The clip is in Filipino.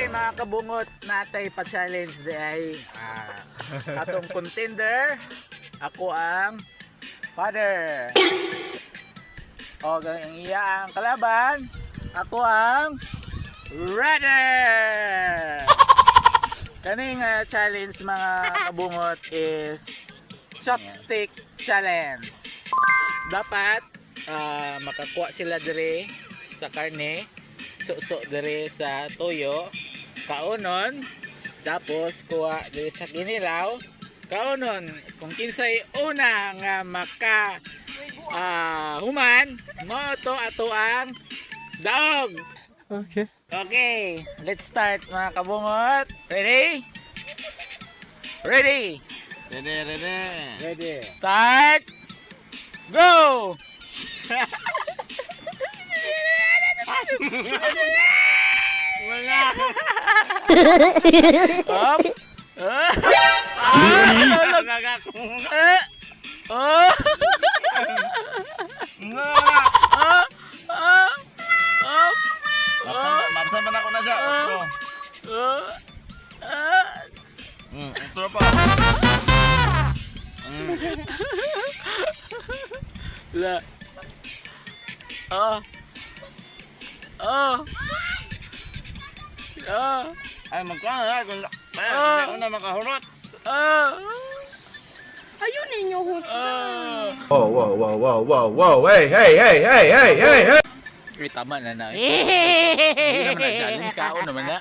Okay, mga kabungot natay pa-challenge di ay atong contender. Ako ang father. O ang iya ang kalaban. Ako ang brother. Kaning challenge mga kabungot is chopstick challenge. Dapat makakuha sila dire sa karne, suso dire sa toyo, kaunon, tapos kuha dire sa kinilaw, kaunon kung kinsay una nga maka human mo to ato ang daog. Okay, let's start mga kabungot. Ready? Ready? Ready. Start! Go! Wala. Up! Mabsan man ako na siya. Utro pa. La. Ay, magkano na. Kung na makahurot. Ayun ninyo hot. Whoa. Hey. Tama na na. Hindi naman na challenge. Kaon naman na.